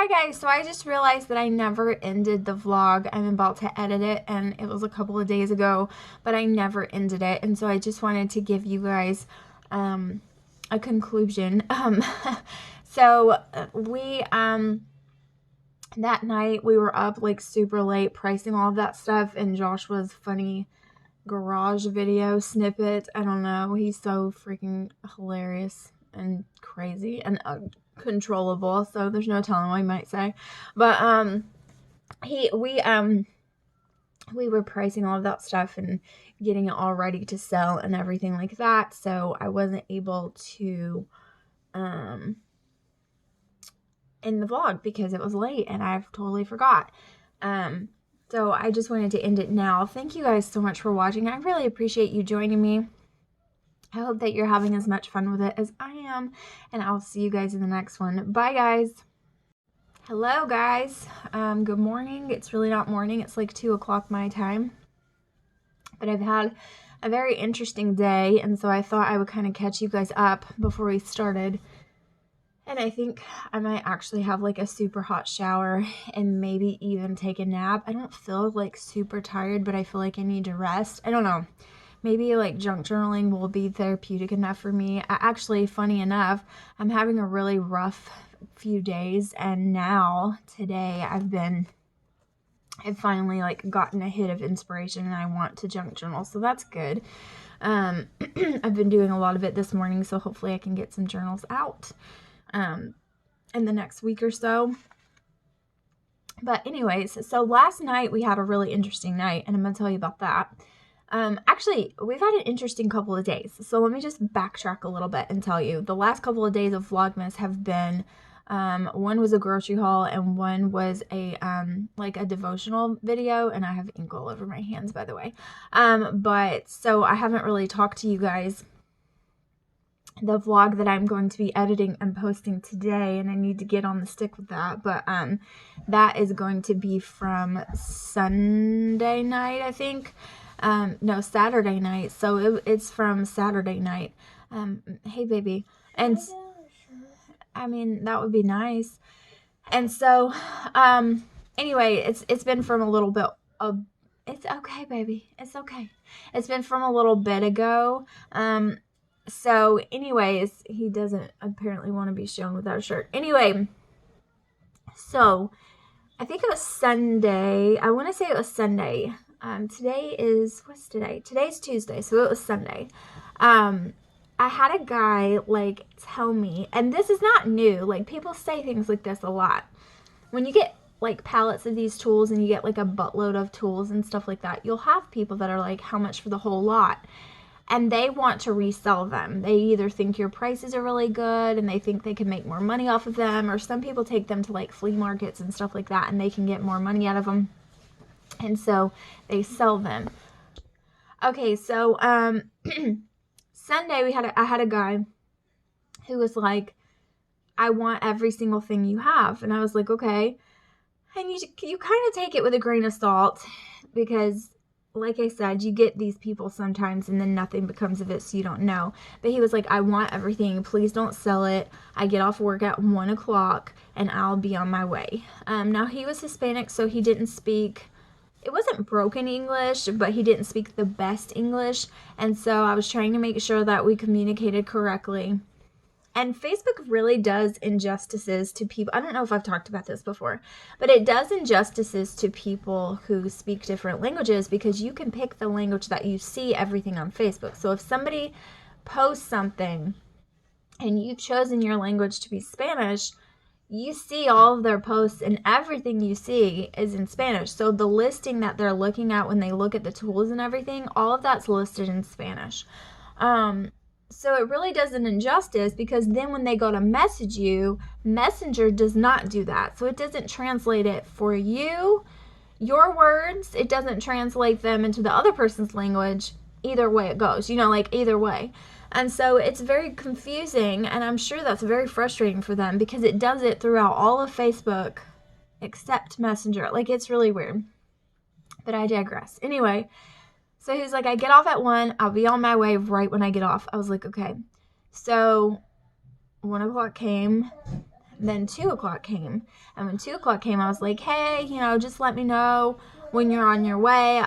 Hi guys, so I just realized that I never ended the vlog. I'm about to edit it and it was a couple of days ago, but I never ended it. And so I just wanted to give you guys a conclusion. So we that night we were up like super late pricing all of that stuff, and Joshua's funny garage video snippet, I don't know, he's so freaking hilarious and crazy and uncontrollable, so there's no telling what he might say. But we were pricing all of that stuff and getting it all ready to sell and everything like that, so I wasn't able to end the vlog because it was late and I've totally forgot. So I just wanted to end it now. Thank you guys so much for watching. I really appreciate you joining me. I hope that you're having as much fun with it as I am, and I'll see you guys in the next one. Bye, guys. Hello, guys. Good morning. It's really not morning. It's like 2 o'clock my time. But I've had a very interesting day, and so I thought I would kind of catch you guys up before we started. And I think I might actually have like a super hot shower and maybe even take a nap. I don't feel like super tired, but I feel like I need to rest. I don't know. Maybe like junk journaling will be therapeutic enough for me. Actually, funny enough, I'm having a really rough few days, and now today I've finally like gotten a hit of inspiration and I want to junk journal, so that's good. I've been doing a lot of it this morning, so hopefully I can get some journals out in the next week or so. But anyways, so last night we had a really interesting night, and I'm going to tell you about that. Actually, we've had an interesting couple of days. So let me just backtrack a little bit and tell you. The last couple of days of Vlogmas have been, one was a grocery haul and one was a, like a devotional video, and I have ink all over my hands, by the way. But so I haven't really talked to you guys. The vlog that I'm going to be editing and posting today, and I need to get on the stick with that, but that is going to be from Sunday night, I think. No, Saturday night. So it's from Saturday night. Hey baby. And I mean, that would be nice. And so anyway, it's been from a little bit of, it's okay baby, it's okay. It's been from a little bit ago. So anyways, he doesn't apparently want to be shown without a shirt. Anyway, so I think it was Sunday. I want to say it was Sunday. Today is, what's today? Today's Tuesday, so it was Sunday. I had a guy like tell me, and this is not new, like people say things like this a lot. When you get like pallets of these tools and you get like a buttload of tools and stuff like that, you'll have people that are like, how much for the whole lot? And they want to resell them. They either think your prices are really good and they think they can make more money off of them, or some people take them to like flea markets and stuff like that and they can get more money out of them. And so they sell them. Okay, so Sunday I had a guy who was like, I want every single thing you have. And I was like, okay. And you kind of take it with a grain of salt, because like I said, you get these people sometimes and then nothing becomes of it, so you don't know. But he was like, I want everything. Please don't sell it. I get off work at 1 o'clock and I'll be on my way. Now, he was Hispanic, so he didn't speak, it wasn't broken English, but he didn't speak the best English. And so I was trying to make sure that we communicated correctly. And Facebook really does injustices to people. I don't know if I've talked about this before, but it does injustices to people who speak different languages, because you can pick the language that you see everything on Facebook. So if somebody posts something and you've chosen your language to be Spanish, you see all of their posts and everything you see is in Spanish. So the listing that they're looking at when they look at the tools and everything, all of that's listed in Spanish. So it really does an injustice, because then when they go to message you, Messenger does not do that. So it doesn't translate it for you, your words. It doesn't translate them into the other person's language. Either way it goes, you know, like either way. And so it's very confusing, and I'm sure that's very frustrating for them, because it does it throughout all of Facebook except Messenger. Like, it's really weird. But I digress. Anyway, so he was like, I get off at 1. I'll be on my way right when I get off. I was like, okay. So 1 o'clock came. Then 2 o'clock came. And when 2 o'clock came, I was like, hey, just let me know when you're on your way.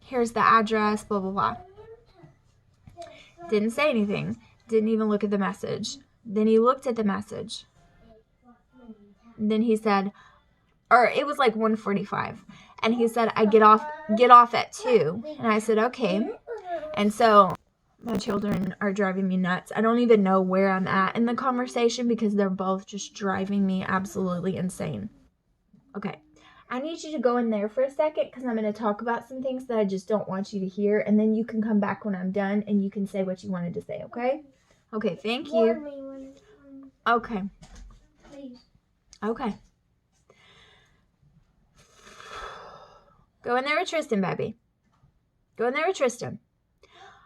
Here's the address, blah, blah, blah. Didn't say anything. Didn't even look at the message. Then he looked at the message. Then he said, or it was like 1:45. And he said, I get off at 2. And I said, okay. And so my children are driving me nuts. I don't even know where I'm at in the conversation because they're both just driving me absolutely insane. Okay. I need you to go in there for a second because I'm going to talk about some things that I just don't want you to hear. And then you can come back when I'm done and you can say what you wanted to say, okay? Okay, thank you. Okay. Okay. Go in there with Tristan, baby. Go in there with Tristan.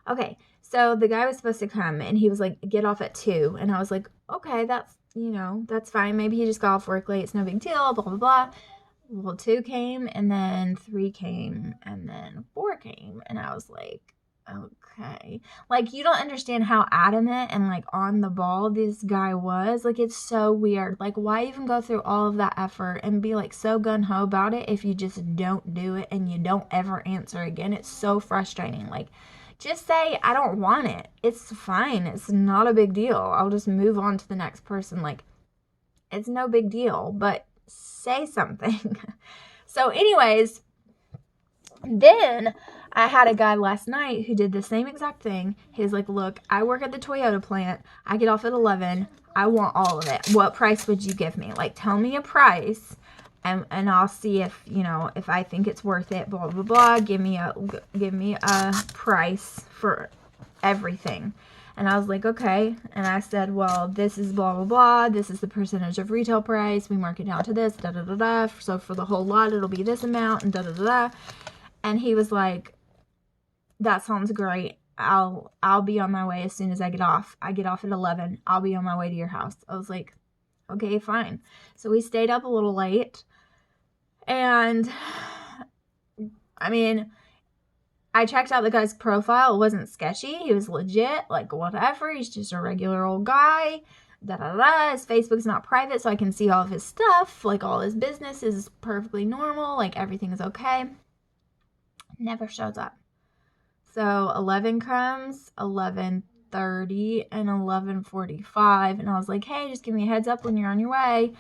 Okay, so the guy was supposed to come, and he was like, get off at 2. And I was like, okay, that's fine. Maybe he just got off work late. It's no big deal, blah, blah, blah. Well, 2 came, and then 3 came, and then 4 came. And I was like, okay. Like, you don't understand how adamant and, like, on the ball this guy was. Like, it's so weird. Like, why even go through all of that effort and be, like, so gung-ho about it if you just don't do it and you don't ever answer again? It's so frustrating. Like, just say, I don't want it. It's fine. It's not a big deal. I'll just move on to the next person. Like, it's no big deal, but say something. So anyways, then I had a guy last night who did the same exact thing. He was like, look, I work at the Toyota plant. I get off at 11. I want all of it. What price would you give me? Like, tell me a price. And I'll see if, if I think it's worth it, blah, blah, blah. Give me a price for everything. And I was like, okay. And I said, well, this is blah, blah, blah. This is the percentage of retail price. We mark it down to this, da, da, da, da. So for the whole lot, it'll be this amount, and da, da, da, da. And he was like, that sounds great. I'll be on my way as soon as I get off. I get off at 11. I'll be on my way to your house. I was like, okay, fine. So we stayed up a little late. And, I mean, I checked out the guy's profile. It wasn't sketchy. He was legit. Like, whatever. He's just a regular old guy. Da-da-da. His Facebook's not private, so I can see all of his stuff. Like, all his business is perfectly normal. Like, everything is okay. Never shows up. So 11 comes, 11:30, and 11:45. And I was like, hey, just give me a heads up when you're on your way.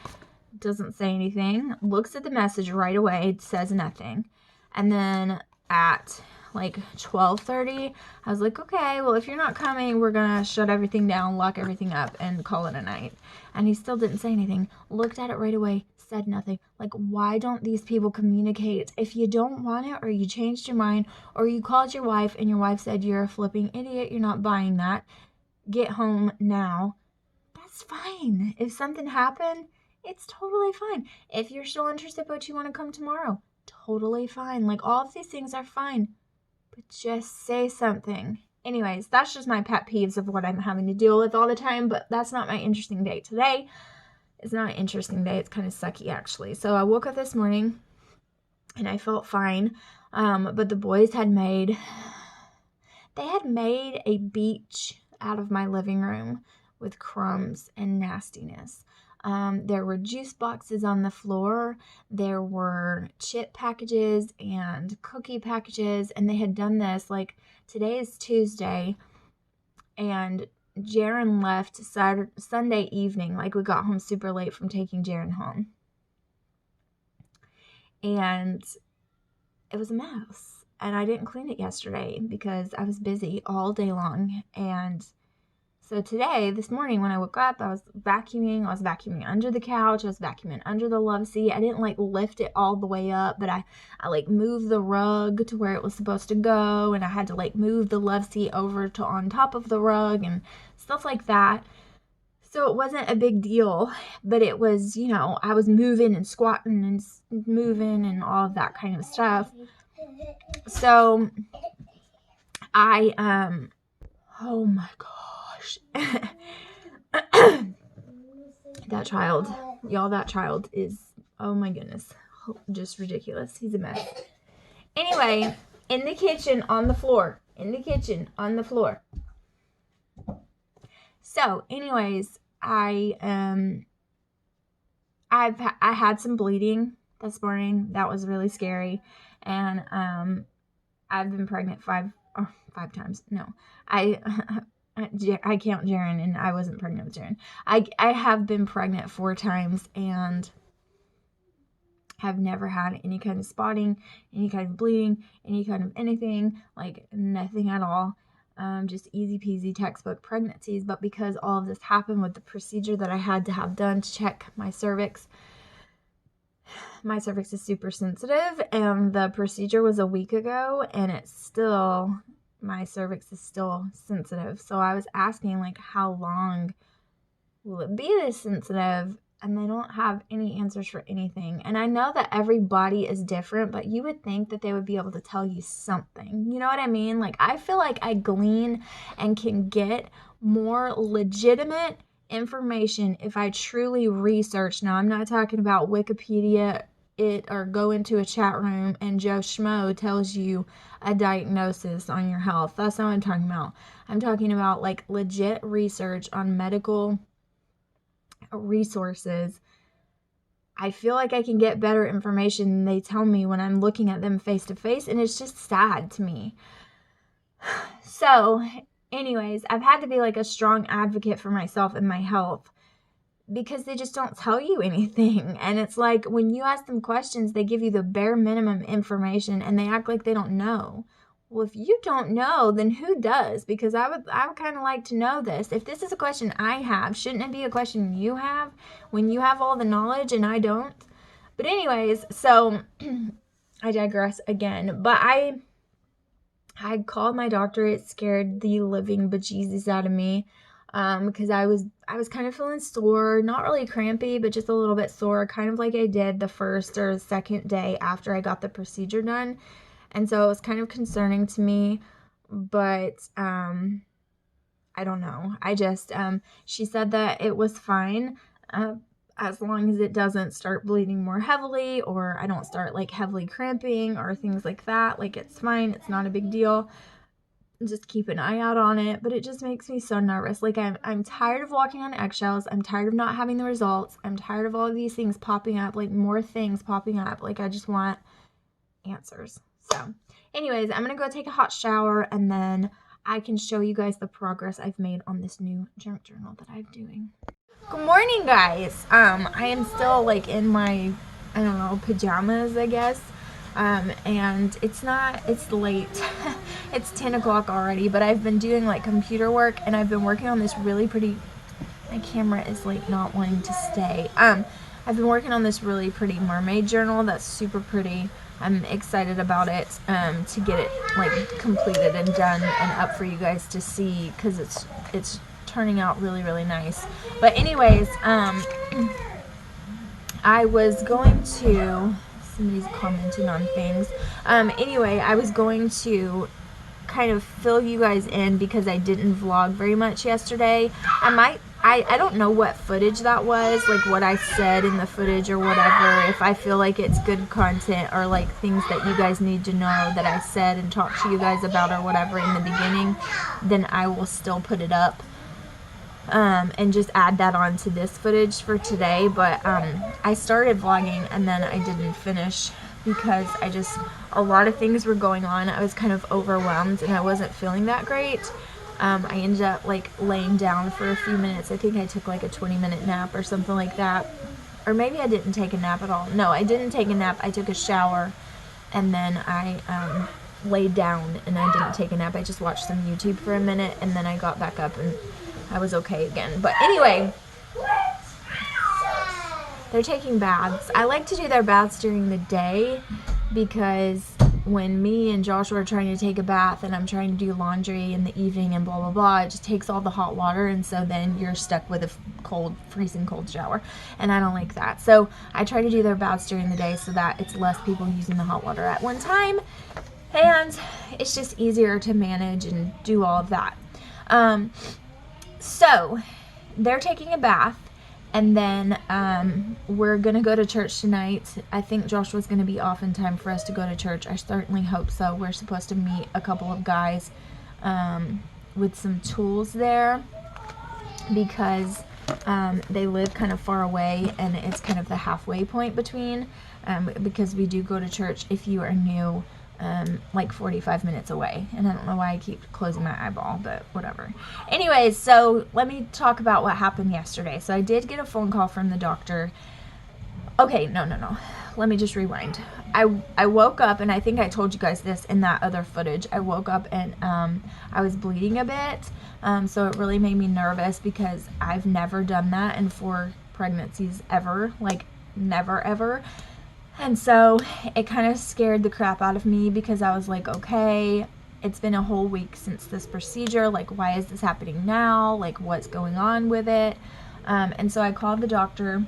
Doesn't say anything. Looks at the message right away. It says nothing. And then at like 12:30, I was like, okay, well, if you're not coming, we're going to shut everything down, lock everything up, and call it a night. And he still didn't say anything. Looked at it right away. Said nothing. Like, why don't these people communicate? If you don't want it, or you changed your mind, or you called your wife and your wife said you're a flipping idiot, you're not buying that, get home now. That's fine. If something happened, it's totally fine. If you're still interested but you want to come tomorrow, totally fine. Like, all of these things are fine, but just say something. Anyways, that's just my pet peeves of what I'm having to deal with all the time, but that's not my interesting day today. It's not an interesting day. It's kind of sucky, actually. So I woke up this morning, and I felt fine. But the boys had made a beach out of my living room with crumbs and nastiness. There were juice boxes on the floor. There were chip packages and cookie packages. And they had done this, like, today is Tuesday, and Jaren left Sunday evening. Like, we got home super late from taking Jaren home. And it was a mess. And I didn't clean it yesterday because I was busy all day long. And so today, this morning, when I woke up, I was vacuuming under the couch. I was vacuuming under the love seat. I didn't, like, lift it all the way up, but I like, moved the rug to where it was supposed to go, and I had to, like, move the love seat over to on top of the rug and stuff like that. So it wasn't a big deal, but it was, I was moving and squatting and moving and all of that kind of stuff. So I, oh my God. That child is, oh my goodness, just ridiculous. He's a mess. Anyway, in the kitchen on the floor. So anyways, I I had some bleeding this morning. That was really scary. And I've been pregnant five times. No, I count Jaren, and I wasn't pregnant with Jaren. I have been pregnant 4 times and have never had any kind of spotting, any kind of bleeding, any kind of anything, like nothing at all. Just easy peasy textbook pregnancies. But because all of this happened with the procedure that I had to have done to check my cervix is super sensitive, and the procedure was a week ago, and my cervix is still sensitive. So I was asking, like, how long will it be this sensitive? And they don't have any answers for anything. And I know that every body is different, but you would think that they would be able to tell you something. You know what I mean? Like, I feel like I glean and can get more legitimate information if I truly research. Now, I'm not talking about Wikipedia it or go into a chat room and Joe Schmo tells you a diagnosis on your health. That's not what I'm talking about. I'm talking about, like, legit research on medical resources. I feel like I can get better information than they tell me when I'm looking at them face to face, and it's just sad to me. So anyways, I've had to be like a strong advocate for myself and my health because they just don't tell you anything. And it's like when you ask them questions, they give you the bare minimum information and they act like they don't know. Well, if you don't know, then who does? Because I would kind of like to know this. If this is a question I have, shouldn't it be a question you have when you have all the knowledge and I don't? But anyways, so I digress again. But I called my doctor. It scared the living bejesus out of me because I was kind of feeling sore, not really crampy, but just a little bit sore, kind of like I did the first or second day after I got the procedure done. And so it was kind of concerning to me, but I don't know. I just, she said that it was fine as long as it doesn't start bleeding more heavily or I don't start like heavily cramping or things like that. Like, it's fine. It's not a big deal. Just keep an eye out on it. But it just makes me so nervous. Like, I'm tired of walking on eggshells. I'm tired of not having the results. I'm tired of all of these things popping up, like more things popping up. Like, I just want answers. So anyways, I'm going to go take a hot shower and then I can show you guys the progress I've made on this new junk journal that I'm doing. Good morning, guys. I am still like in my, I don't know, pajamas, I guess. And it's late. It's 10 o'clock already, but I've been doing like computer work and I've been working on this really pretty, my camera is like not wanting to stay. I've been working on this really pretty mermaid journal that's super pretty. I'm excited about it to get it like completed and done and up for you guys to see because it's turning out really, really nice. But anyways, I was going to, somebody's commenting on things. Anyway, I was going to kind of fill you guys in because I didn't vlog very much yesterday. I don't know what footage that was, like what I said in the footage or whatever. If I feel like it's good content or like things that you guys need to know that I said and talked to you guys about or whatever in the beginning, then I will still put it up and just add that on to this footage for today. But I started vlogging and then I didn't finish because a lot of things were going on. I was kind of overwhelmed and I wasn't feeling that great. I ended up like laying down for a few minutes. I think I took like a 20-minute nap or something like that. Or maybe I didn't take a nap at all. No, I didn't take a nap. I took a shower and then I laid down and I didn't take a nap. I just watched some YouTube for a minute and then I got back up and I was okay again. But anyway, they're taking baths. I like to do their baths during the day because when me and Joshua are trying to take a bath and I'm trying to do laundry in the evening and blah, blah, blah, it just takes all the hot water, and so then you're stuck with a freezing cold shower, and I don't like that. So I try to do their baths during the day so that it's less people using the hot water at one time, and it's just easier to manage and do all of that. So they're taking a bath. And then we're going to go to church tonight. I think Joshua's going to be off in time for us to go to church. I certainly hope so. We're supposed to meet a couple of guys with some tools there because They live kind of far away, and it's kind of the halfway point between, because we do go to church, if you are new, like 45 minutes away. And I don't know why I keep closing my eyeball, but whatever. Anyways, so let me talk about what happened yesterday. So I did get a phone call from the doctor. Okay, no. Let me just rewind. I woke up, and I think I told you guys this in that other footage. I woke up and I was bleeding a bit. So it really made me nervous because I've never done that in 4 pregnancies ever. Like, never, ever. And so it kind of scared the crap out of me because I was like, okay, it's been a whole week since this procedure. Like, why is this happening now? Like, what's going on with it? And so I called the doctor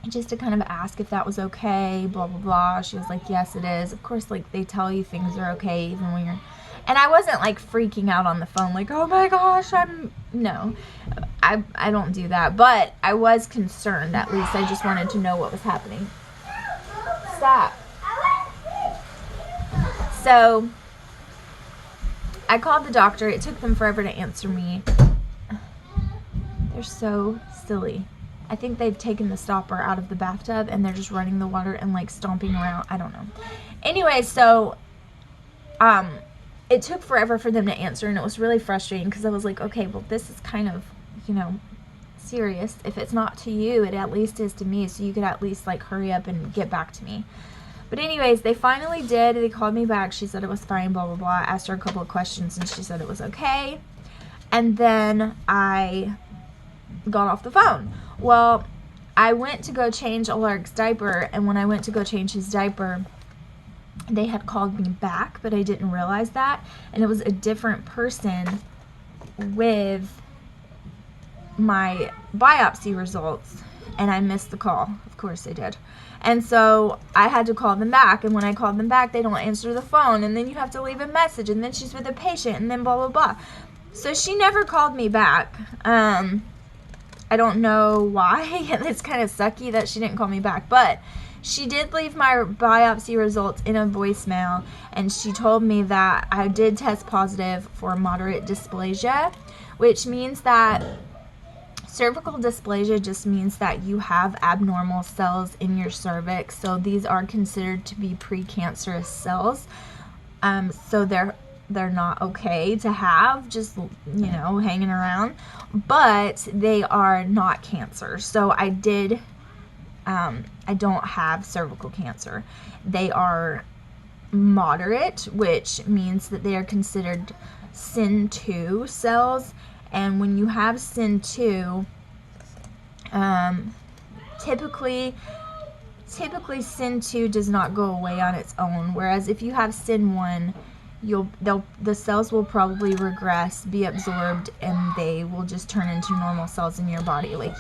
just to kind of ask if that was okay, blah, blah, blah. She was like, yes, it is. Of course, like, they tell you things are okay even when you're... And I wasn't, like, freaking out on the phone, like, oh my gosh, No, I don't do that. But I was concerned, at least. I just wanted to know what was happening. Stop. So, I called the doctor. It took them forever to answer me. They're so silly. I think they've taken the stopper out of the bathtub and they're just running the water and like stomping around. I don't know. Anyway, so it took forever for them to answer, and it was really frustrating because I was like, okay, well, this is kind of, you know, serious. If it's not to you, it at least is to me, so you could at least like hurry up and get back to me. But anyways, they finally did. They called me back. She said it was fine, blah, blah, blah. I asked her a couple of questions and she said it was okay. And then I got off the phone. Well, I went to go change Alaric's diaper, and when I went to go change his diaper, they had called me back, but I didn't realize that, and it was a different person with my biopsy results, and I missed the call. Of course I did. And so I had to call them back, and when I called them back, they don't answer the phone, and then you have to leave a message, and then she's with a patient, and then blah, blah, blah. So she never called me back. I don't know why. It's kind of sucky that she didn't call me back, but she did leave my biopsy results in a voicemail, and she told me that I did test positive for moderate dysplasia, which means that cervical dysplasia just means that you have abnormal cells in your cervix. So these are considered to be precancerous cells. So they're not okay to have just, you know, hanging around, but they are not cancer. So I don't have cervical cancer. They are moderate, which means that they are considered SIN2 cells. And when you have SIN2, typically SIN2 does not go away on its own, whereas if you have SIN1, the cells will probably regress, be absorbed, and they will just turn into normal cells in your body. Like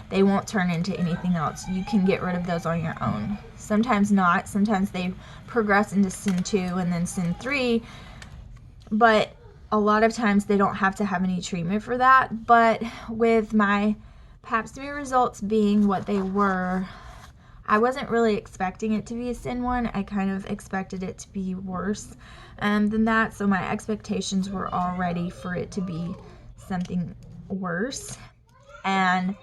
they won't turn into anything else. You can get rid of those on your own. Sometimes not. Sometimes they progress into SIN2 and then SIN3, but a lot of times they don't have to have any treatment for that. But with my pap smear results being what they were, I wasn't really expecting it to be a SIN1. I kind of expected it to be worse than that. So my expectations were already for it to be something worse. And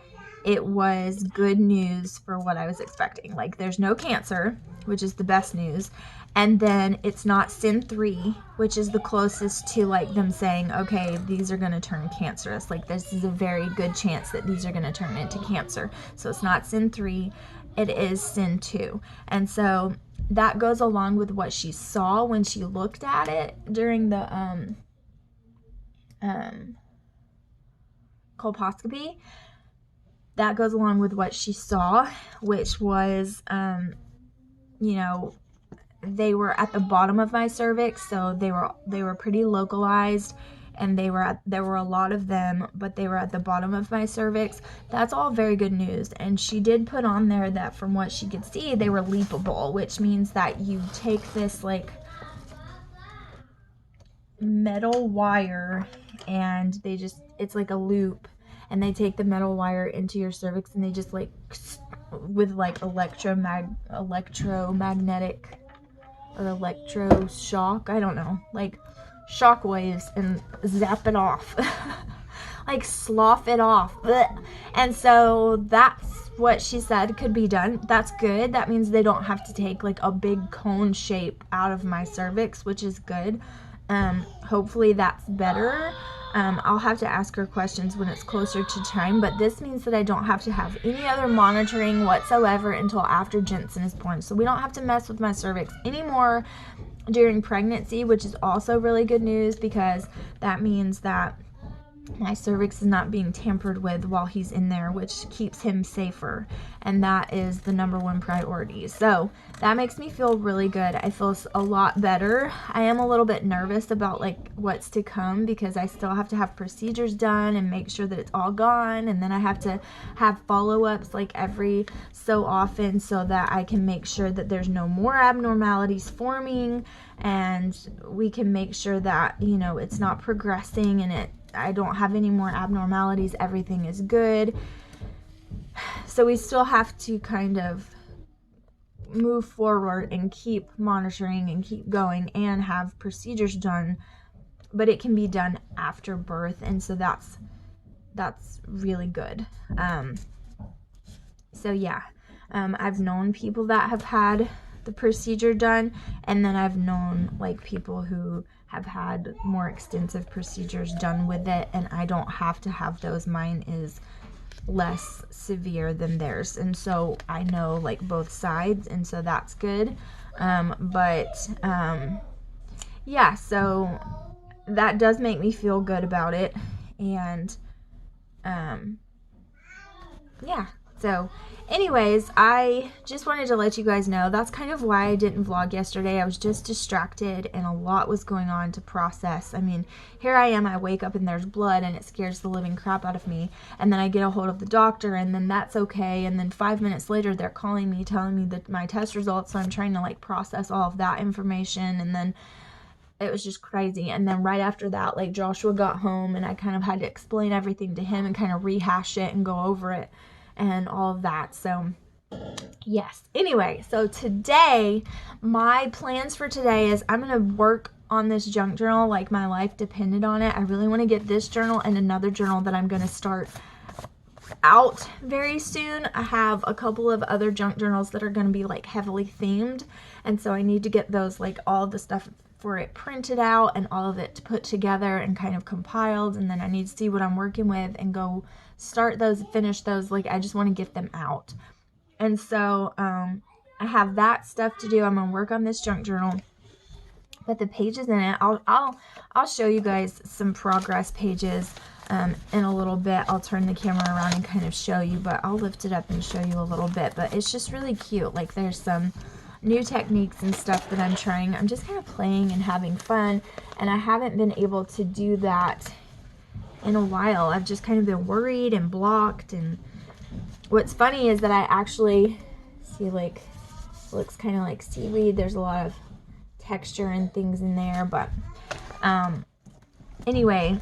it was good news for what I was expecting. Like, there's no cancer, which is the best news. And then it's not SIN3, which is the closest to like them saying, okay, these are going to turn cancerous. Like, this is a very good chance that these are going to turn into cancer. So it's not SIN3. It is SIN2. And so that goes along with what she saw when she looked at it during the colposcopy. That goes along with what she saw, which was, you know, they were at the bottom of my cervix, so they were pretty localized, and there were a lot of them, but they were at the bottom of my cervix. That's all very good news. And she did put on there that from what she could see, they were leapable, which means that you take this like metal wire, and it's like a loop, and they take the metal wire into your cervix, and they just like with like electromagnetic or electroshock, I don't know, like shock waves, and zap it off. like slough it off. Blech. And so that's what she said could be done. That's good. That means they don't have to take like a big cone shape out of my cervix, which is good. Hopefully that's better. I'll have to ask her questions when it's closer to time, but this means that I don't have to have any other monitoring whatsoever until after Jensen is born. So we don't have to mess with my cervix anymore during pregnancy, which is also really good news, because that means that my cervix is not being tampered with while he's in there, which keeps him safer, and that is the #1 priority. So that makes me feel really good. I feel a lot better. I am a little bit nervous about like what's to come, because I still have to have procedures done and make sure that it's all gone, and then I have to have follow-ups like every so often so that I can make sure that there's no more abnormalities forming, and we can make sure that, you know, it's not progressing and I don't have any more abnormalities. Everything is good. So we still have to kind of move forward and keep monitoring and keep going and have procedures done, but it can be done after birth, and so that's really good. So yeah, I've known people that have had the procedure done, and then I've known like people who have had more extensive procedures done with it, and I don't have to have those. Mine is less severe than theirs, and so I know like both sides, and so that's good. Yeah, so that does make me feel good about it, and yeah. So anyways, I just wanted to let you guys know that's kind of why I didn't vlog yesterday. I was just distracted and a lot was going on to process. I mean, here I am, I wake up and there's blood and it scares the living crap out of me. And then I get a hold of the doctor and then that's okay. And then 5 minutes later, they're calling me, telling me that my test results. So I'm trying to like process all of that information. And then it was just crazy. And then right after that, like Joshua got home and I kind of had to explain everything to him and kind of rehash it and go over it and all of that. So yes, anyway, so today my plans for today is I'm gonna work on this junk journal like my life depended on it. I really want to get this journal and another journal that I'm gonna start out very soon. I have a couple of other junk journals that are going to be like heavily themed, and so I need to get those, like all the stuff for it printed out and all of it put together and kind of compiled, and then I need to see what I'm working with and go start those, finish those. Like I just want to get them out, and so I have that stuff to do. I'm gonna work on this junk journal, but the pages in it, I'll show you guys some progress pages in a little bit. I'll turn the camera around and kind of show you, but I'll lift it up and show you a little bit. But it's just really cute. Like there's some new techniques and stuff that I'm trying. I'm just kind of playing and having fun, and I haven't been able to do that in a while. I've just kind of been worried and blocked, and what's funny is that I actually see, like, it looks kind of like seaweed. There's a lot of texture and things in there, but anyway,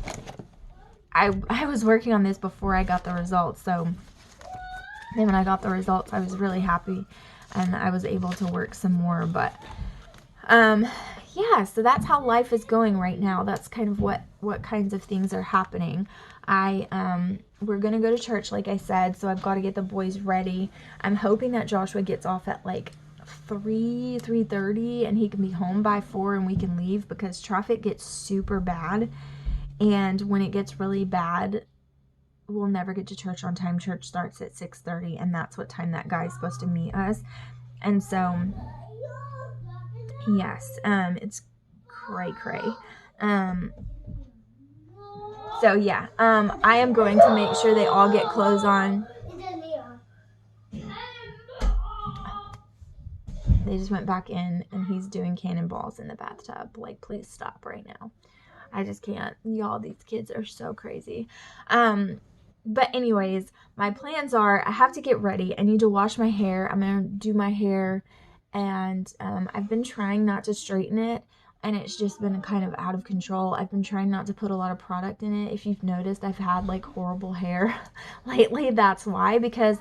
I was working on this before I got the results, so then when I got the results I was really happy and I was able to work some more. But yeah, so that's how life is going right now. That's kind of what kinds of things are happening. We're gonna go to church, like I said, so I've got to get the boys ready. I'm hoping that Joshua gets off at like 3:30 and he can be home by 4 and we can leave, because traffic gets super bad, and when it gets really bad we'll never get to church on time. Church starts at 6:30, and that's what time that guy's supposed to meet us. And so yes, it's cray. So yeah, I am going to make sure they all get clothes on. They just went back in and he's doing cannonballs in the bathtub. Like, please stop right now. I just can't. Y'all, these kids are so crazy. But anyways, my plans are, I have to get ready. I need to wash my hair. I'm going to do my hair, and I've been trying not to straighten it, and it's just been kind of out of control. I've been trying not to put a lot of product in it. If you've noticed, I've had like horrible hair lately. That's why, because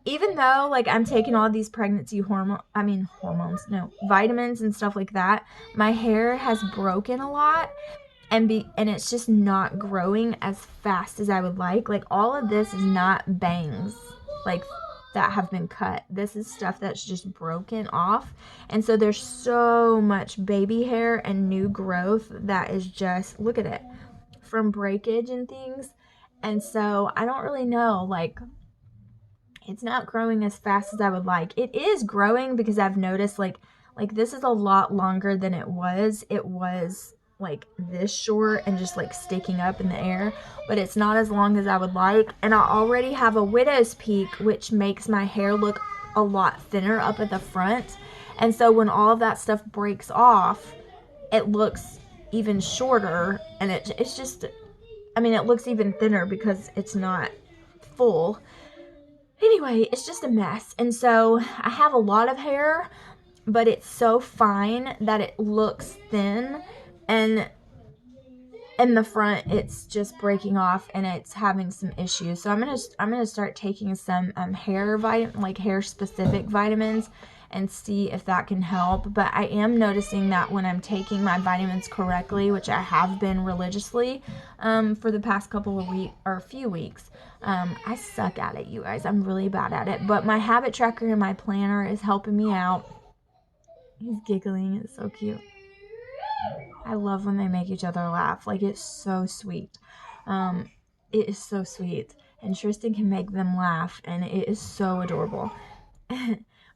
even though like I'm taking all these pregnancy vitamins and stuff like that, my hair has broken a lot. and it's just not growing as fast as I would like. Like, all of this is not bangs like that have been cut. This is stuff that's just broken off, and so there's so much baby hair and new growth that is just, look at it, from breakage and things. And so I don't really know, like, it's not growing as fast as I would like. It is growing, because I've noticed like this is a lot longer than it was. It was like this short and just like sticking up in the air, but it's not as long as I would like. And I already have a widow's peak, which makes my hair look a lot thinner up at the front. And so when all of that stuff breaks off, it looks even shorter, and it's just, I mean, it looks even thinner because it's not full. Anyway, it's just a mess. And so I have a lot of hair, but it's so fine that it looks thin, and in the front it's just breaking off and it's having some issues. So I'm gonna start taking some hair specific vitamins and see if that can help. But I am noticing that when I'm taking my vitamins correctly, which I have been religiously for the past couple of weeks or a few weeks, I suck at it, you guys. I'm really bad at it. But my habit tracker and my planner is helping me out. He's giggling. It's so cute. I love when they make each other laugh. Like, it's so sweet. It is so sweet. And Tristan can make them laugh, and it is so adorable.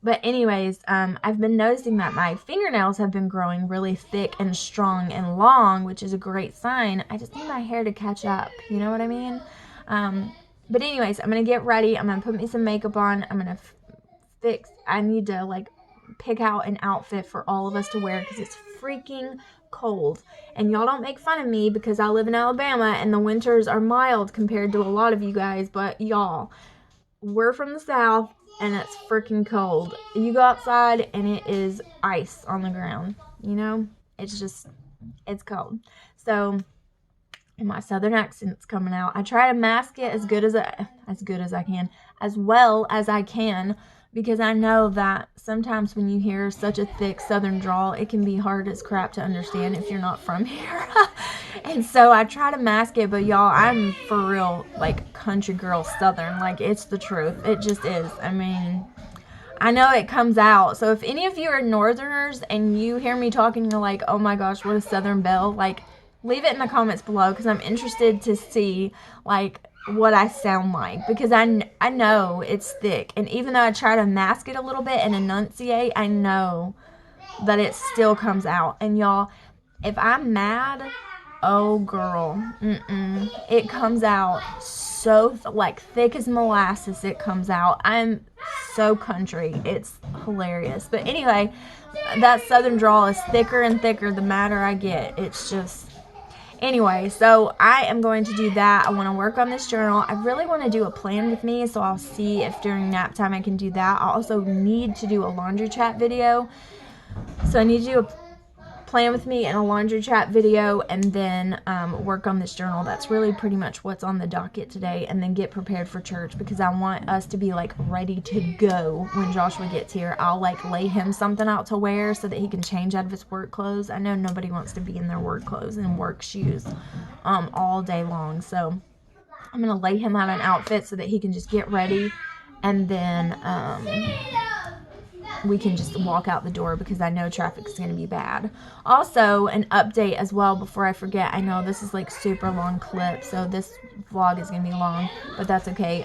But anyways, I've been noticing that my fingernails have been growing really thick and strong and long, which is a great sign. I just need my hair to catch up. You know what I mean? But anyways, I'm going to get ready. I'm going to put me some makeup on. I'm going to I need to, like, pick out an outfit for all of us to wear, because it's freaking cold. And y'all don't make fun of me because I live in Alabama and the winters are mild compared to a lot of you guys. But y'all, we're from the South, and it's freaking cold. You go outside and it is ice on the ground, you know? It's cold. So my Southern accent's coming out. I try to mask it as well as I can, because I know that sometimes when you hear such a thick Southern drawl, it can be hard as crap to understand if you're not from here. And so I try to mask it, but y'all, I'm for real, like, country girl Southern. Like, it's the truth. It just is. I mean, I know it comes out. So if any of you are Northerners and you hear me talking, you're like, oh my gosh, what a Southern belle, like, leave it in the comments below, because I'm interested to see, like, what I sound like, because I know it's thick, and even though I try to mask it a little bit and enunciate, I know that it still comes out. And y'all, if I'm mad, oh girl, it comes out so like thick as molasses. It comes out. I'm so country. It's hilarious. But anyway, that Southern drawl is thicker and thicker the madder I get. It's just, anyway, so I am going to do that. I want to work on this journal. I really want to do a plan with me, so I'll see if during nap time I can do that. I also need to do a laundry chat video. So I need to do a plan with me and a laundry chat video, and then work on this journal. That's really pretty much what's on the docket today, and then get prepared for church, because I want us to be like ready to go when Joshua gets here. I'll like lay him something out to wear so that he can change out of his work clothes. I know nobody wants to be in their work clothes and work shoes all day long, so I'm gonna lay him out an outfit so that he can just get ready, and then we can just walk out the door, because I know traffic is going to be bad. Also, an update as well before I forget. I know this is like super long clip, so this vlog is going to be long, but that's okay.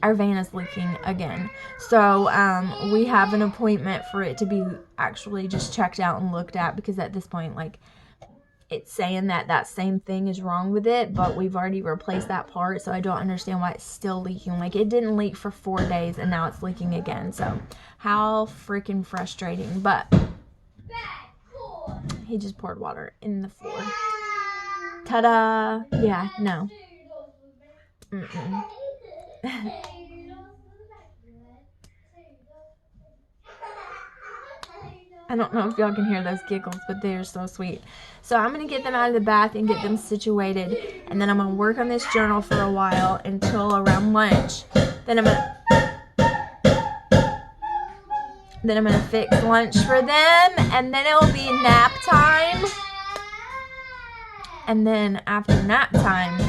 Our van is leaking again. So we have an appointment for it to be actually just checked out and looked at, because at this point, like, it's saying that same thing is wrong with it, but we've already replaced that part, so I don't understand why it's still leaking. Like, it didn't leak for 4 days, and now it's leaking again. So how freaking frustrating. But he just poured water in the floor. Ta-da! Yeah, no. I don't know if y'all can hear those giggles, but they're so sweet. So I'm going to get them out of the bath and get them situated. And then I'm going to work on this journal for a while until around lunch. Then I'm going to fix lunch for them. And then it will be nap time. And then after nap time,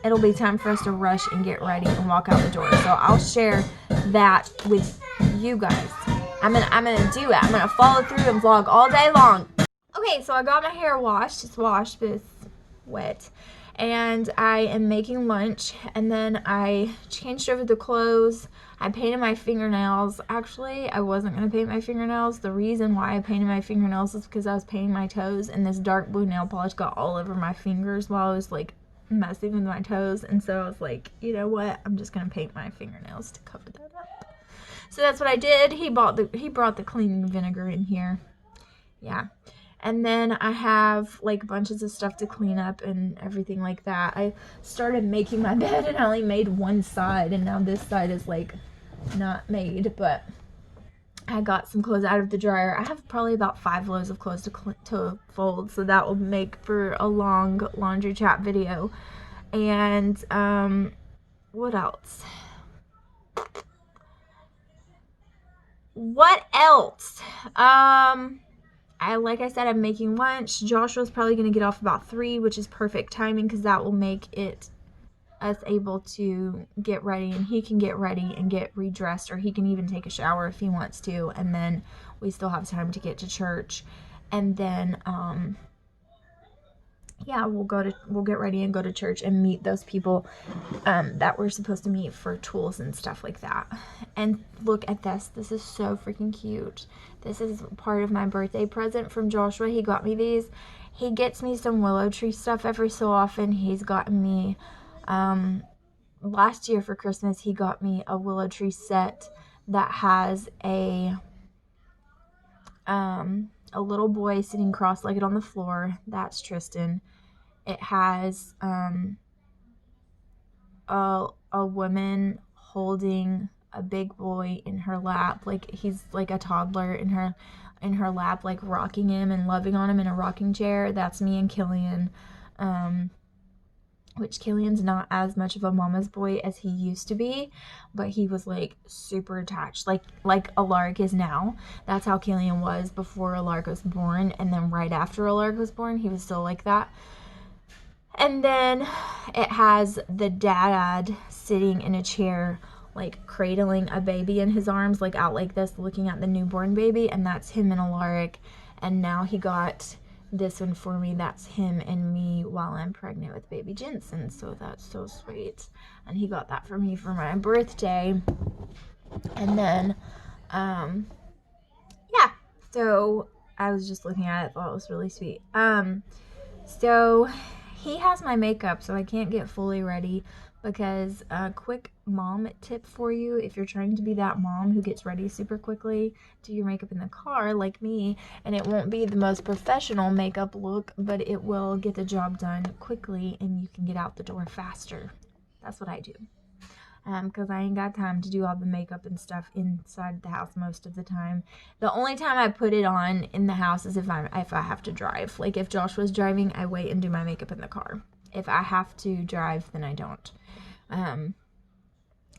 it'll be time for us to rush and get ready and walk out the door. So I'll share that with you guys. I'm gonna do it. I'm gonna follow through and vlog all day long. Okay, so I got my hair washed. It's washed, but it's wet. And I am making lunch, and then I changed over the clothes. I painted my fingernails. Actually, I wasn't going to paint my fingernails. The reason why I painted my fingernails is because I was painting my toes, and this dark blue nail polish got all over my fingers while I was like messing with my toes. And so I was like, you know what? I'm just going to paint my fingernails to cover that up. So that's what I did. He brought the cleaning vinegar in here. Yeah. And then I have like bunches of stuff to clean up and everything like that. I started making my bed and I only made one side, and now this side is like not made, but I got some clothes out of the dryer. I have probably about 5 loads of clothes to fold, so that will make for a long laundry chat video. And what else? What else? Like I said, I'm making lunch. Joshua's probably going to get off about 3, which is perfect timing because that will make us able to get ready, and he can get ready and get redressed, or he can even take a shower if he wants to, and then we still have time to get to church. And then yeah, we'll get ready and go to church and meet those people that we're supposed to meet for tools and stuff like that. And look at this. This is so freaking cute. This is part of my birthday present from Joshua. He got me these. He gets me some willow tree stuff every so often. He's gotten me, last year for Christmas, he got me a willow tree set that has a little boy sitting cross-legged on the floor. That's Tristan. It has a woman holding a big boy in her lap, like he's like a toddler in her lap, like rocking him and loving on him in a rocking chair. That's me and Killian. Which Killian's not as much of a mama's boy as he used to be, but he was like super attached, like Alaric is now. That's how Killian was before Alaric was born, and then right after Alaric was born, he was still like that. And then it has the dad sitting in a chair, like cradling a baby in his arms, like out like this, looking at the newborn baby, and that's him and Alaric. And now he got this one for me. That's him and me while I'm pregnant with baby Jensen, so that's so sweet. And he got that for me for my birthday. And then yeah, so I was just looking at it, thought it was really sweet. So he has my makeup, so I can't get fully ready, because a quick mom tip for you, if you're trying to be that mom who gets ready super quickly, do your makeup in the car like me, and it won't be the most professional makeup look, but it will get the job done quickly and you can get out the door faster. That's what I do, because I ain't got time to do all the makeup and stuff inside the house most of the time. The only time I put it on in the house is if I have to drive. Like if Joshua's driving, I wait and do my makeup in the car. If I have to drive, then I don't.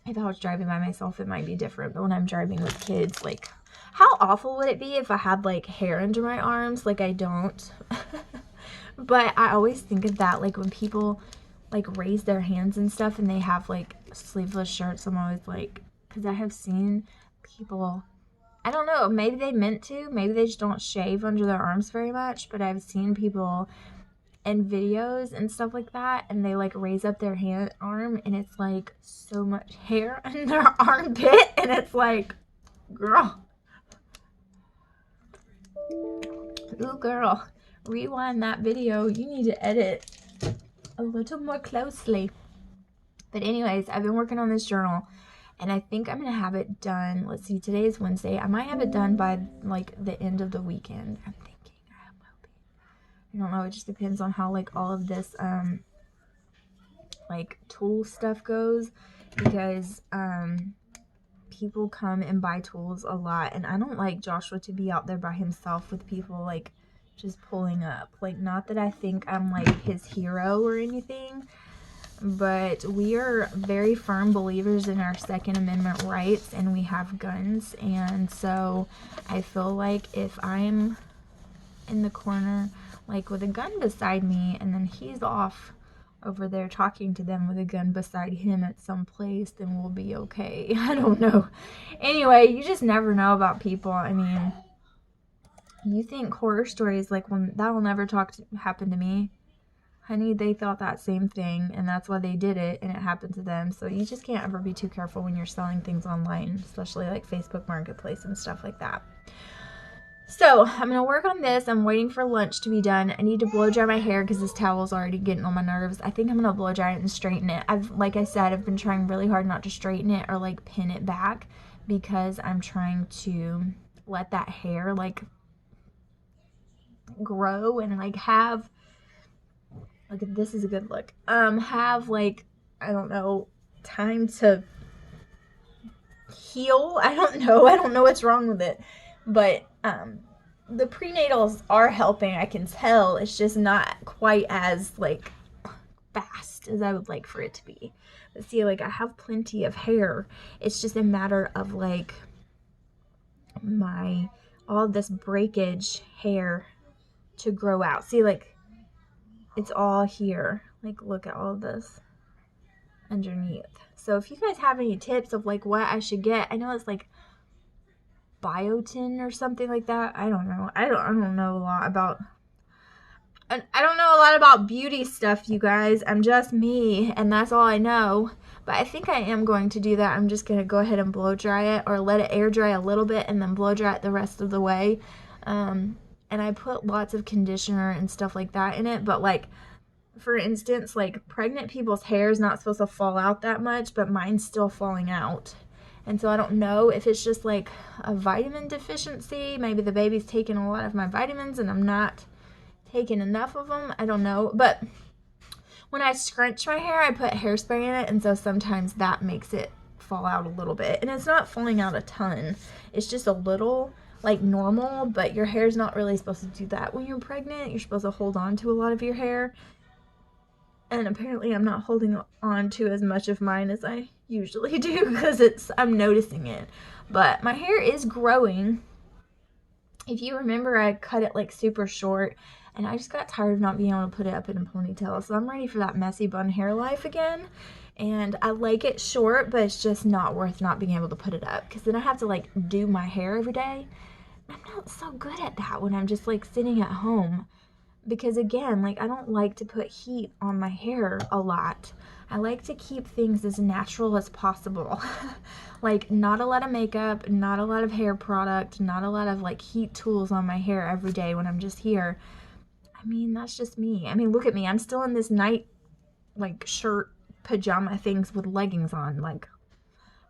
If I was driving by myself, it might be different, but when I'm driving with kids, like, how awful would it be if I had like hair under my arms? Like I don't. But I always think of that, like when people like raise their hands and stuff and they have like sleeveless shirts. I'm always like, because I have seen people, I don't know, maybe they meant to, maybe they just don't shave under their arms very much, but I've seen people in videos and stuff like that, and they like raise up their arm, and it's like so much hair in their armpit, and it's like, girl, ooh girl, rewind that video. You need to edit a little more closely. But anyways, I've been working on this journal, and I think I'm gonna have it done. Let's see, today is Wednesday. I might have it done by like the end of the weekend, I'm thinking. I don't know, it just depends on how like all of this like tool stuff goes, because people come and buy tools a lot, and I don't like Joshua to be out there by himself with people like just pulling up. Like, not that I think I'm like his hero or anything, but we are very firm believers in our Second Amendment rights, and we have guns, and so I feel like if I'm in the corner like with a gun beside me, and then he's off over there talking to them with a gun beside him at some place, then we'll be okay. I don't know. Anyway, you just never know about people. I mean, you think horror stories like, when that will never happen to me. Honey, they thought that same thing, and that's why they did it, and it happened to them. So you just can't ever be too careful when you're selling things online, especially like Facebook Marketplace and stuff like that. So I'm going to work on this. I'm waiting for lunch to be done. I need to blow dry my hair because this towel's already getting on my nerves. I think I'm going to blow dry it and straighten it. Like I said, I've been trying really hard not to straighten it or like pin it back, because I'm trying to let that hair like grow and like have, look at this, is a good look, have like, I don't know, time to heal. I don't know what's wrong with it, but the prenatals are helping. I can tell it's just not quite as like fast as I would like for it to be. But see, like, I have plenty of hair. It's just a matter of like all this breakage hair to grow out. See, like, it's all here. Like, look at all this underneath. So if you guys have any tips of like what I should get, I know it's like biotin or something like that. I don't know. I don't know a lot about, I don't know a lot about beauty stuff, you guys. I'm just me, and that's all I know. But I think I am going to do that. I'm just going to go ahead and blow dry it, or let it air dry a little bit and then blow dry it the rest of the way. And I put lots of conditioner and stuff like that in it, but like, for instance, like pregnant people's hair is not supposed to fall out that much, but mine's still falling out. And so I don't know if it's just like a vitamin deficiency. Maybe the baby's taking a lot of my vitamins and I'm not taking enough of them. I don't know. But when I scrunch my hair, I put hairspray in it, and so sometimes that makes it fall out a little bit. And it's not falling out a ton. It's just a little, like normal, but your hair's not really supposed to do that when you're pregnant. You're supposed to hold on to a lot of your hair. And apparently I'm not holding on to as much of mine as I usually do, because I'm noticing it. But my hair is growing. If you remember, I cut it like super short, and I just got tired of not being able to put it up in a ponytail. So I'm ready for that messy bun hair life again. And I like it short, but it's just not worth not being able to put it up, because then I have to like do my hair every day. I'm not so good at that when I'm just like sitting at home. Because again, like, I don't like to put heat on my hair a lot. I like to keep things as natural as possible. Like, not a lot of makeup, not a lot of hair product, not a lot of like heat tools on my hair every day when I'm just here. I mean, that's just me. I mean, look at me. I'm still in this night like shirt pajama things with leggings on. Like,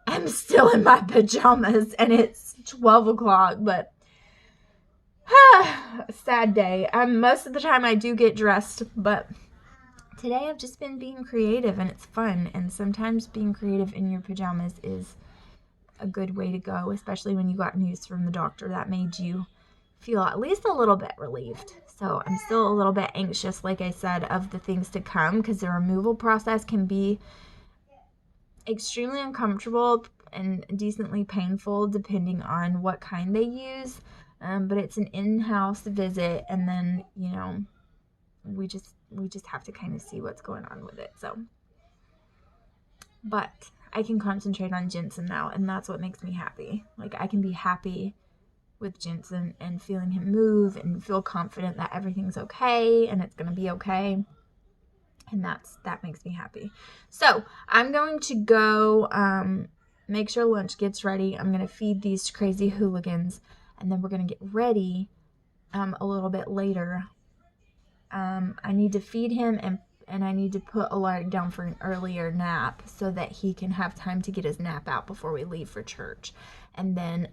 I'm still in my pajamas and it's 12 o'clock, but sad day. Most of the time I do get dressed, but today I've just been being creative, and it's fun. And sometimes being creative in your pajamas is a good way to go, especially when you got news from the doctor that made you feel at least a little bit relieved. So I'm still a little bit anxious, like I said, of the things to come, because the removal process can be extremely uncomfortable and decently painful depending on what kind they use. But it's an in-house visit, and then, you know, we just have to kind of see what's going on with it. So, but I can concentrate on Jensen now, and that's what makes me happy. Like, I can be happy with Jensen and feeling him move and feel confident that everything's okay and it's going to be okay. And that makes me happy. So I'm going to go make sure lunch gets ready. I'm going to feed these crazy hooligans, and then we're going to get ready a little bit later. I need to feed him, and I need to put Alaric down for an earlier nap so that he can have time to get his nap out before we leave for church. And then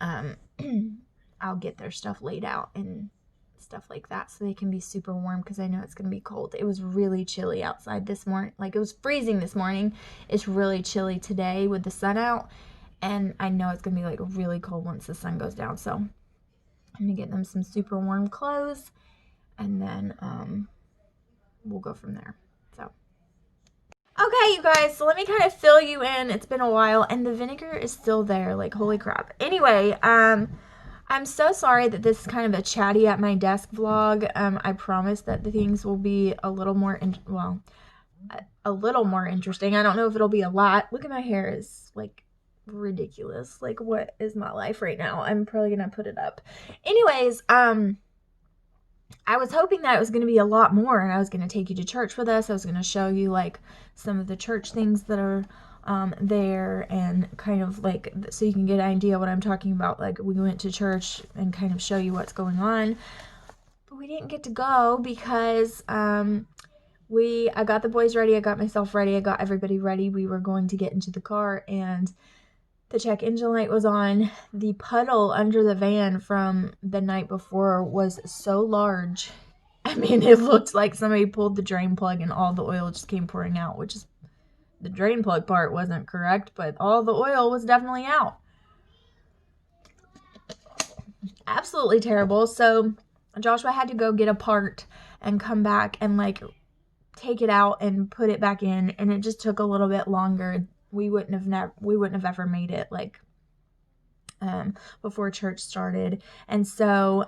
I'll get their stuff laid out and stuff like that so they can be super warm, because I know it's going to be cold. It was really chilly outside this morning. Like, it was freezing this morning. It's really chilly today with the sun out, and I know it's going to be like really cold once the sun goes down. So I'm going to get them some super warm clothes, and then we'll go from there. So, okay, you guys, so let me kind of fill you in. It's been a while, and the vinegar is still there. Like, holy crap. Anyway, I I'm so sorry that this is kind of a chatty at my desk vlog. I promise that the things will be a little more, a little more interesting. I don't know if it'll be a lot. Look at my hair, is like ridiculous. Like, what is my life right now? I'm probably gonna put it up. Anyways, I was hoping that it was going to be a lot more, and I was going to take you to church with us. I was going to show you like some of the church things that are there, and kind of like, so you can get an idea what I'm talking about. Like, we went to church and kind of show you what's going on, but we didn't get to go because I got the boys ready, I got myself ready, I got everybody ready. We were going to get into the car, and the check engine light was on. The puddle under the van from the night before was so large. I mean, it looked like somebody pulled the drain plug and all the oil just came pouring out, which is, the drain plug part wasn't correct, but all the oil was definitely out. Absolutely terrible. So Joshua had to go get a part and come back and like take it out and put it back in, and it just took a little bit longer. We wouldn't have ever made it like before church started, and so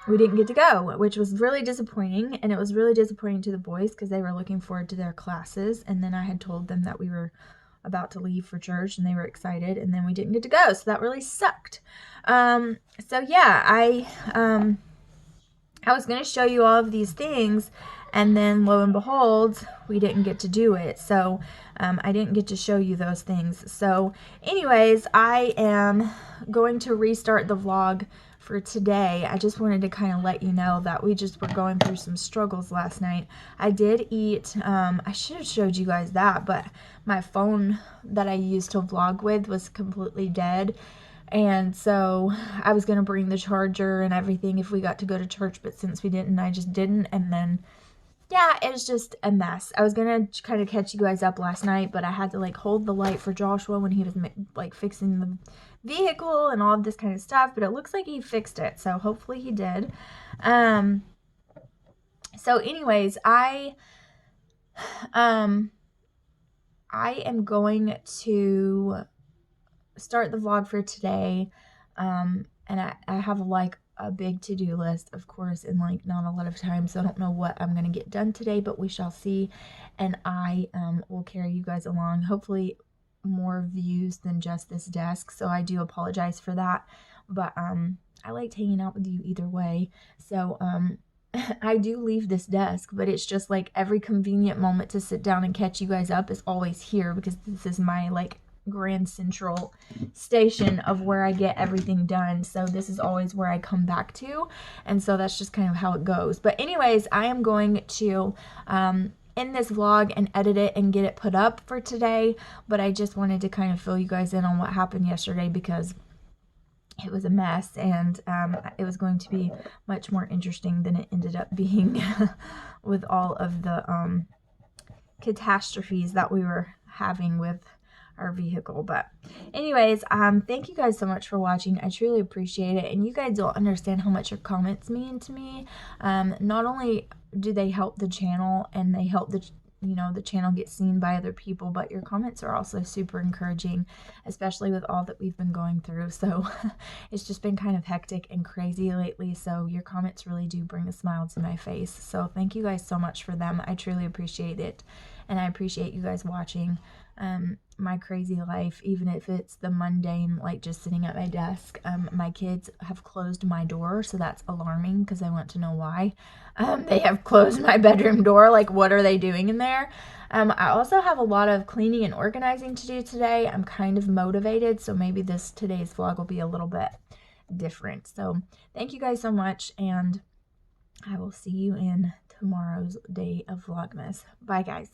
we didn't get to go, which was really disappointing. And it was really disappointing to the boys because they were looking forward to their classes, and then I had told them that we were about to leave for church, and they were excited, and then we didn't get to go, so that really sucked. So yeah, I was going to show you all of these things, and then lo and behold, we didn't get to do it. So I didn't get to show you those things. So anyways, I am going to restart the vlog for today. I just wanted to kind of let you know that we just were going through some struggles last night. I did eat, I should have showed you guys that, but my phone that I used to vlog with was completely dead. And so I was going to bring the charger and everything if we got to go to church, but since we didn't, I just didn't. And then, yeah, it was just a mess. I was going to kind of catch you guys up last night, but I had to like hold the light for Joshua when he was like fixing the vehicle and all of this kind of stuff, but it looks like he fixed it. So hopefully he did. So anyways, I am going to start the vlog for today, and I have like a big to-do list, of course, and like not a lot of time, so I don't know what I'm gonna get done today, but we shall see. And I will carry you guys along, hopefully more views than just this desk, so I do apologize for that, but I liked hanging out with you either way. So I do leave this desk, but it's just like every convenient moment to sit down and catch you guys up is always here, because this is my like grand central station of where I get everything done. So this is always where I come back to, and so that's just kind of how it goes. But anyways, I am going to end this vlog and edit it and get it put up for today, but I just wanted to kind of fill you guys in on what happened yesterday, because it was a mess, and it was going to be much more interesting than it ended up being with all of the catastrophes that we were having with our vehicle. But anyways, thank you guys so much for watching. I truly appreciate it, and you guys don't understand how much your comments mean to me. Not only do they help the channel, and they help the channel get seen by other people, but your comments are also super encouraging, especially with all that we've been going through. So it's just been kind of hectic and crazy lately, so your comments really do bring a smile to my face. So thank you guys so much for them. I truly appreciate it, and I appreciate you guys watching my crazy life, even if it's the mundane, like just sitting at my desk. My kids have closed my door, so that's alarming, because I want to know why. They have closed my bedroom door. Like, what are they doing in there? I also have a lot of cleaning and organizing to do today. I'm kind of motivated, so maybe today's vlog will be a little bit different. So thank you guys so much, and I will see you in tomorrow's day of Vlogmas. Bye, guys.